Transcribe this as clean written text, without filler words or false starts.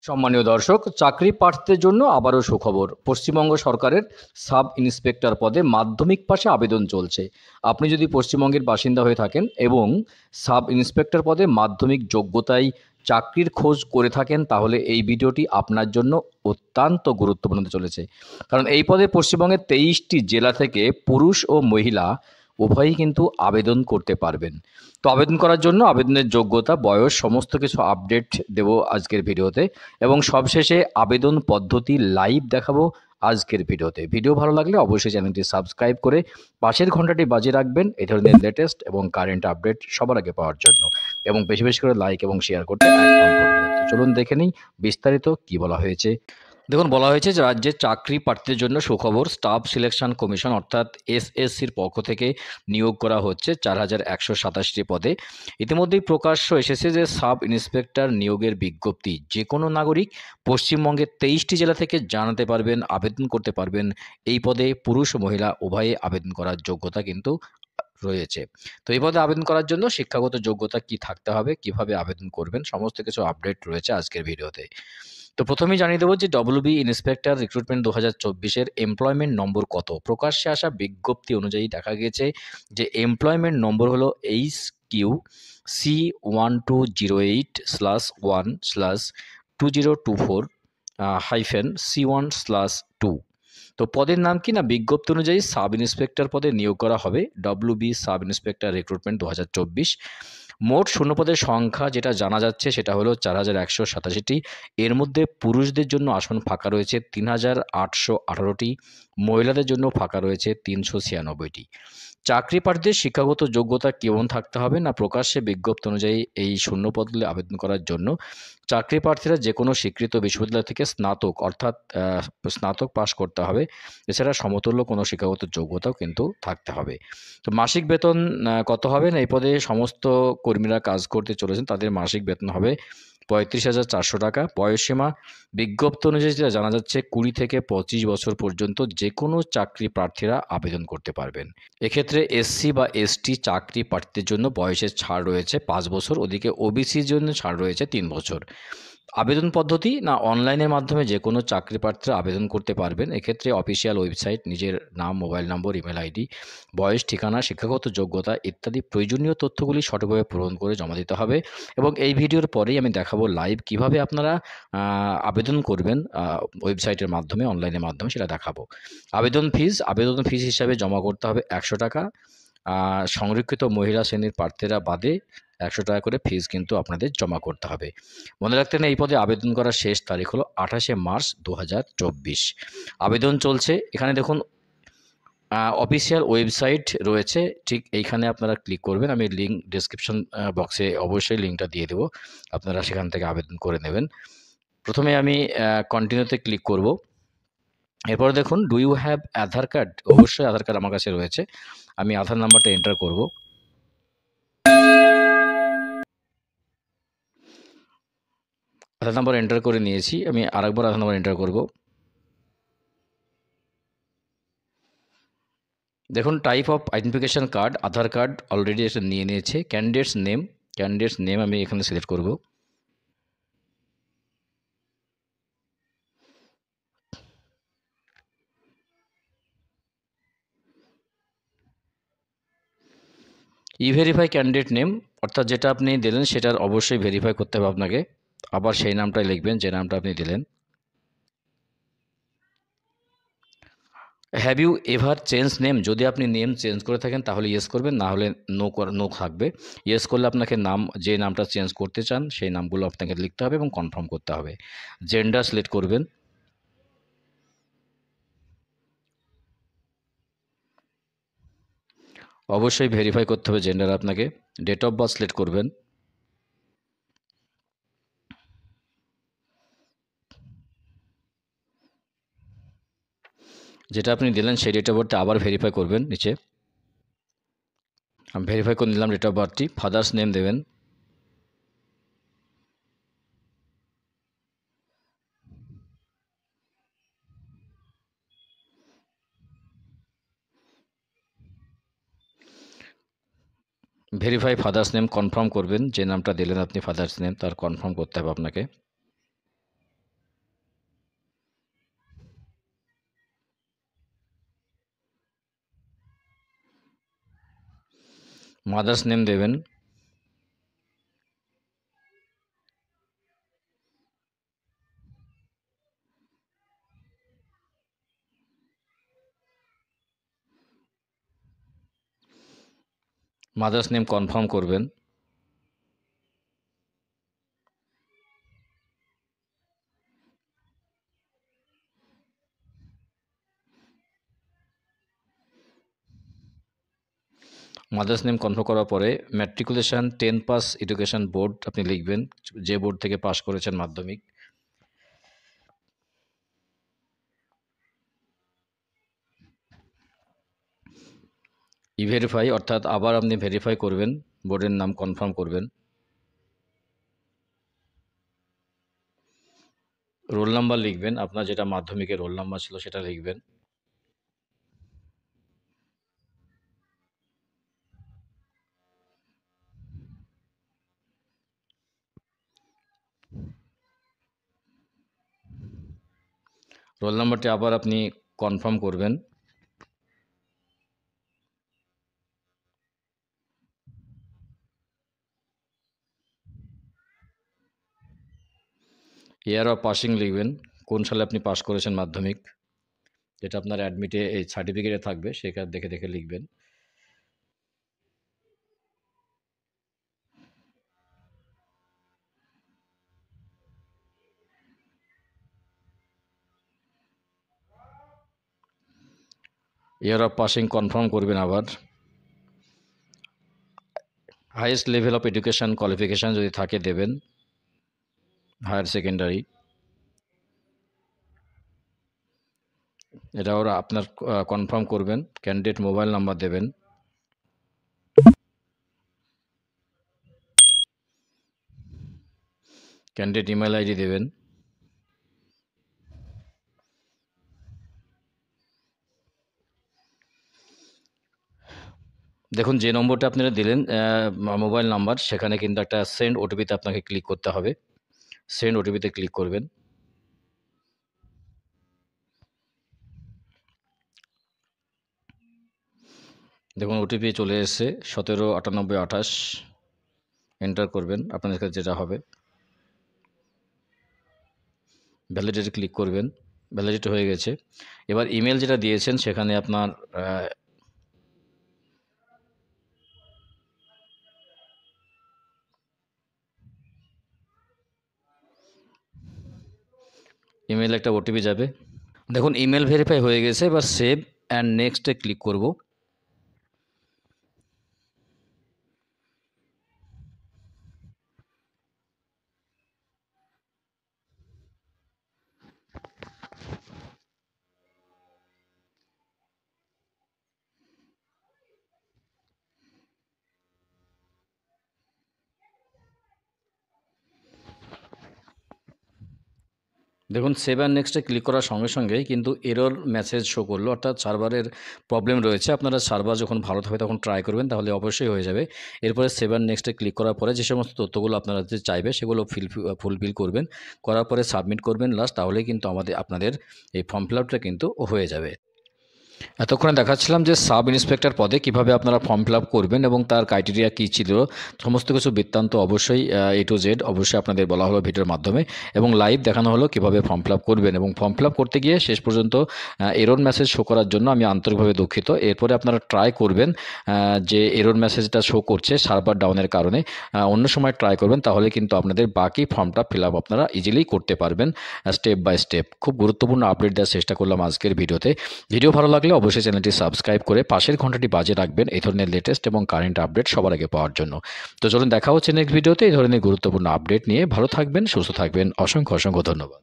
সম্মানীয় দর্শক, চাকরি প্রার্থীদের জন্য আবারও সুখবর। পশ্চিমবঙ্গ সরকারের সাব ইন্সপেক্টর পদে মাধ্যমিক পাশে আবেদন চলছে। আপনি যদি পশ্চিমবঙ্গের বাসিন্দা হয়ে থাকেন এবং সাব ইন্সপেক্টর পদে মাধ্যমিক যোগ্যতায় চাকরির খোঁজ করে থাকেন, তাহলে এই ভিডিওটি আপনার জন্য অত্যন্ত গুরুত্বপূর্ণ হতে চলেছে। কারণ এই পদে পশ্চিমবঙ্গের 23টি জেলা থেকে পুরুষ ও মহিলা উভয়ই কিন্তু আবেদন করতে পারবেন। তো আবেদন করার জন্য আবেদনের যোগ্যতা, বয়স সমস্ত কিছু আপডেট দেব আজকের ভিডিওতে, এবং সবশেষে আবেদন পদ্ধতি লাইভ দেখাবো আজকের ভিডিওতে। ভিডিও ভালো লাগলে অবশ্যই চ্যানেলটি সাবস্ক্রাইব করে পাশের ঘন্টাটি বাজিয়ে রাখবেন এই ধরনের লেটেস্ট এবং কারেন্ট আপডেট সবার আগে পাওয়ার জন্য, এবং বেশি বেশি করে লাইক এবং শেয়ার করতে একদম ভুলবেন না। তো চলুন দেখে নিই বিস্তারিত কি বলা হয়েছে। দেখুন, বলা হয়েছে যে রাজ্যের চাকরি প্রার্থীদের জন্য সুখবর। স্টাফ সিলেকশন কমিশন অর্থাৎ এসএসসির পক্ষ থেকে নিয়োগ করা হচ্ছে 4187টি পদে। ইতিমধ্যেই প্রকাশ্য এসেছে যে সাব ইন্সপেক্টর নিয়োগের বিজ্ঞপ্তি যে কোনো নাগরিক পশ্চিমবঙ্গের 23টি জেলা থেকে জানাতে পারবেন, আবেদন করতে পারবেন। এই পদে পুরুষ ও মহিলা উভয়ে আবেদন করার যোগ্যতা কিন্তু রয়েছে। তো এই পদে আবেদন করার জন্য শিক্ষাগত যোগ্যতা কি থাকতে হবে, কিভাবে আবেদন করবেন, সমস্ত কিছু আপডেট রয়েছে আজকের ভিডিওতে। তো প্রথমেই জানিয়ে দেবো যে ডব্লিউবি ইন্সপেক্টর রিক্রুটমেন্ট 2024-এর এমপ্লয়মেন্ট নম্বর কত। প্রকাশ্যে আসা বিজ্ঞপ্তি অনুযায়ী দেখা গেছে যে এমপ্লয়মেন্ট নম্বর হলো HQ C1208/2024-C1/2। তো পদের নাম কি না, বিজ্ঞপ্তি অনুযায়ী সাব ইন্সপেক্টর পদে নিয়োগ করা হবে ডব্লিউবি সাব ইন্সপেক্টর রিক্রুটমেন্ট 2024। মোট শূন্যপদের সংখ্যা যেটা জানা যাচ্ছে সেটা হলো 4187টি। এর মধ্যে পুরুষদের জন্য আসন ফাঁকা রয়েছে 3818টি, মহিলাদের জন্য ফাঁকা রয়েছে 396টি। চাকরি প্রার্থীদের শিক্ষাগত যোগ্যতা কেমন থাকতে হবে না, প্রকাশ্যে বিজ্ঞপ্তি অনুযায়ী এই শূন্যপদগুলি আবেদন করার জন্য চাকরি প্রার্থীরা যে কোনো স্বীকৃত বিশ্ববিদ্যালয় থেকে স্নাতক অর্থাৎ স্নাতক পাশ করতে হবে। এছাড়া সমতুল্য কোনো শিক্ষাগত যোগ্যতাও কিন্তু থাকতে হবে। তো মাসিক বেতন কত হবে না, এই পদে সমস্ত কর্মীরা কাজ করতে চলেছেন তাদের মাসিক বেতন হবে 35,400 টাকা। বয়সসীমা বিজ্ঞপ্তি অনুযায়ী যেটা জানা যাচ্ছে 20 থেকে 25 বছর পর্যন্ত যে কোনো চাকরি প্রার্থীরা আবেদন করতে পারবেন। এক্ষেত্রে এসসি বা এসটি চাকরি প্রার্থীদের জন্য বয়সের ছাড় রয়েছে 5 বছর, ওদিকে ওবিসির জন্য ছাড় রয়েছে 3 বছর। আবেদন পদ্ধতি না, অনলাইনের মাধ্যমে যে কোনো চাকরি প্রার্থীরা আবেদন করতে পারবেন। এক্ষেত্রে অফিসিয়াল ওয়েবসাইট, নিজের নাম, মোবাইল নম্বর, ইমেল আইডি, বয়স, ঠিকানা, শিক্ষাগত যোগ্যতা ইত্যাদি প্রয়োজনীয় তথ্যগুলি সঠিকভাবে পূরণ করে জমা দিতে হবে। এবং এই ভিডিওর পরেই আমি দেখাবো লাইভ কিভাবে আপনারা আবেদন করবেন ওয়েবসাইটের মাধ্যমে, অনলাইনের মাধ্যমে সেটা দেখাবো। আবেদন ফিস হিসাবে জমা করতে হবে 100 টাকা। সংরক্ষিত মহিলা শ্রেণীর প্রার্থীরা বাদে 100 টাকা করে ফিস কিন্তু আপনাদের জমা করতে হবে। মনে রাখতে হবে এই পদে আবেদন করার শেষ তারিখ হলো 28শে মার্চ 2024। আবেদন চলছে। এখানে দেখুন অফিসিয়াল ওয়েবসাইট রয়েছে, ঠিক এইখানে আপনারা ক্লিক করবেন। আমি লিঙ্ক ডেসক্রিপশন বক্সে অবশ্যই লিঙ্কটা দিয়ে দেবো, আপনারা সেখান থেকে আবেদন করে নেবেন। প্রথমে আমি কন্টিনিউতে ক্লিক করব। এরপর দেখুন do you have Aadhaar card, অবশ্যই আধার কার্ড আমার কাছে রয়েছে। আমি আধার নাম্বারটা এন্টার করব। আধার নাম্বার এন্টার করে নিয়েছি। আমি আরেকবার আধার নাম্বার এন্টার করব। দেখুন type of identification card, Aadhaar card already এটা নিয়ে নিয়েছে। ক্যান্ডিডেটস নেম আমি এখানে সিলেক্ট করব। ভেরিফাই ক্যান্ডিডেট নেম, অর্থাৎ যেটা আপনি দিলেন সেটার অবশ্যই ভেরিফাই করতে হবে আপনাকে। আবার সেই নামটাই লিখবেন যে নামটা আপনি দিলেন। Have you ever change name, যদি আপনি নেম চেঞ্জ করে থাকেন তাহলে ইয়েস করবেন, না হলে নো থাকবে। ইয়েস করলে আপনাকে যে নামটা চেঞ্জ করতে চান সেই নামগুলো আপনাকে লিখতে হবে এবং কনফার্ম করতে হবে। জেন্ডার সিলেক্ট করবেন। অবশ্যই ভেরিফাই করতে হবে জেন্ডার আপনাকে। ডেট অফ বার্থ সিলেক্ট করবেন। যেটা আপনি দিলেন সেই ডেট অফ বার্থে আবার ভেরিফাই করবেন নিচে। আমি ভেরিফাই করে নিলাম ডেট অফ বার্থটি। ফাদার্স নেম দেবেন। ভেরিফাই ফাদার্স নেম, কনফার্ম করবেন যে নামটা দিলেন আপনি ফাদার্স নেম তার কনফার্ম করতে হবে আপনাকে। মাদার্স নেম দেবেন। মাদার্স নেম কনফার্ম করবেন। মাদার্স নেম কনফার্ম করার পরে ম্যাট্রিকুলেশন 10 পাস এডুকেশন বোর্ড আপনি লিখবেন, যে বোর্ড থেকে পাস করেছেন মাধ্যমিক। ভেরিফাই অর্থাৎ আবার আপনি ভেরিফাই করবেন, বোর্ডের নাম কনফার্ম করবেন। রোল নাম্বার লিখবেন, আপনার যেটা মাধ্যমিকের রোল নাম্বার ছিল সেটা লিখবেন। রোল নাম্বারটি আবার আপনি কনফার্ম করবেন। ইয়ার অফ পাসিং লিখবেন, কোন সালে আপনি পাস করেছেন মাধ্যমিক, যেটা আপনার অ্যাডমিটে এই সার্টিফিকেটে থাকবে সেখানে দেখে দেখে লিখবেন। ইয়ার অফ পাসিং কনফার্ম করবেন আবার। Highest level of education qualification যদি থাকে দেবেন, হায়ার সেকেন্ডারি। এটা ওরা আপনার কনফার্ম করবেন। ক্যান্ডিডেট মোবাইল নাম্বার দেবেন। ক্যান্ডিডেট ইমেল আইডি দেবেন। দেখুন যে নম্বরটা আপনারা দিলেন মোবাইল নাম্বার, সেখানে কিন্তু একটা সেন্ড ওটিপিতে আপনাকে ক্লিক করতে হবে। সেন্ড ওটিপিতে ক্লিক করবেন। দেখুন ওটিপি চলে এসেছে 179828, এন্টার করবেন, আপনাদের কাছে যেটা হবে। ভ্যালিডেটে ক্লিক করবেন, ভ্যালিডেট হয়ে গেছে। এবার ইমেল যেটা দিয়েছেন সেখানে আপনার ইমেলে একটা ওটিপি যাবে। দেখুন ইমেল ভেরিফাই হয়ে গেছে, এবার সেভ অ্যান্ড নেক্সটে ক্লিক করব। দেখুন সেভ অ্যান্ড নেক্সটে ক্লিক করার সঙ্গে সঙ্গেই কিন্তু এরর মেসেজ শো করলো, অর্থাৎ সার্ভারের প্রবলেম রয়েছে। আপনারা সার্ভার যখন ভালো থাকে তখন ট্রাই করবেন, তাহলে অবশ্যই হয়ে যাবে। এরপরে সেভ অ্যান্ড নেক্সটে ক্লিক করার পরে যে সমস্ত তথ্যগুলো আপনারা চাইবে সেগুলো ফুলফিল করবেন, করার পরে সাবমিট করবেন লাস্ট, তাহলেই কিন্তু আপনাদের এই ফর্ম ফিল আপটা কিন্তু হয়ে যাবে। এতক্ষণে দেখাচ্ছিলাম যে সাব ইন্সপেক্টর পদে কিভাবে আপনারা ফর্ম ফিল আপ করবেন এবং তার ক্রাইটেরিয়া কী ছিল, সমস্ত কিছু বৃত্তান্ত অবশ্যই A to Z অবশ্যই আপনাদের বলা হলো ভিডিওর মাধ্যমে, এবং লাইভ দেখানো হলো কিভাবে ফর্ম ফিল আপ করবেন। এবং ফর্ম ফিল আপ করতে গিয়ে শেষ পর্যন্ত এরর মেসেজ শো করার জন্য আমি আন্তরিকভাবে দুঃখিত। এরপরে আপনারা ট্রাই করবেন যে এরর মেসেজটা শো করছে সার্ভার ডাউনের কারণে, অন্য সময় ট্রাই করবেন, তাহলে কিন্তু আপনাদের বাকি ফর্মটা ফিল আপ আপনারা ইজিলি করতে পারবেন স্টেপ বাই স্টেপ। খুব গুরুত্বপূর্ণ আপডেট দেওয়ার চেষ্টা করলাম আজকের ভিডিওতে। ভিডিও ভালো লাগলে অবশ্যই চ্যানেলটি সাবস্ক্রাইব করে পাশের ঘন্টাটি বাজে রাখবেন এই ধরনের লেটেস্ট এবং কারেন্ট আপডেট সবার আগে পাওয়ার জন্য। তো চলুন দেখা হচ্ছে নেক্সট ভিডিওতে এই ধরনের গুরুত্বপূর্ণ আপডেট নিয়ে। ভালো থাকবেন, সুস্থ থাকবেন, অসংখ্য অসংখ্য ধন্যবাদ।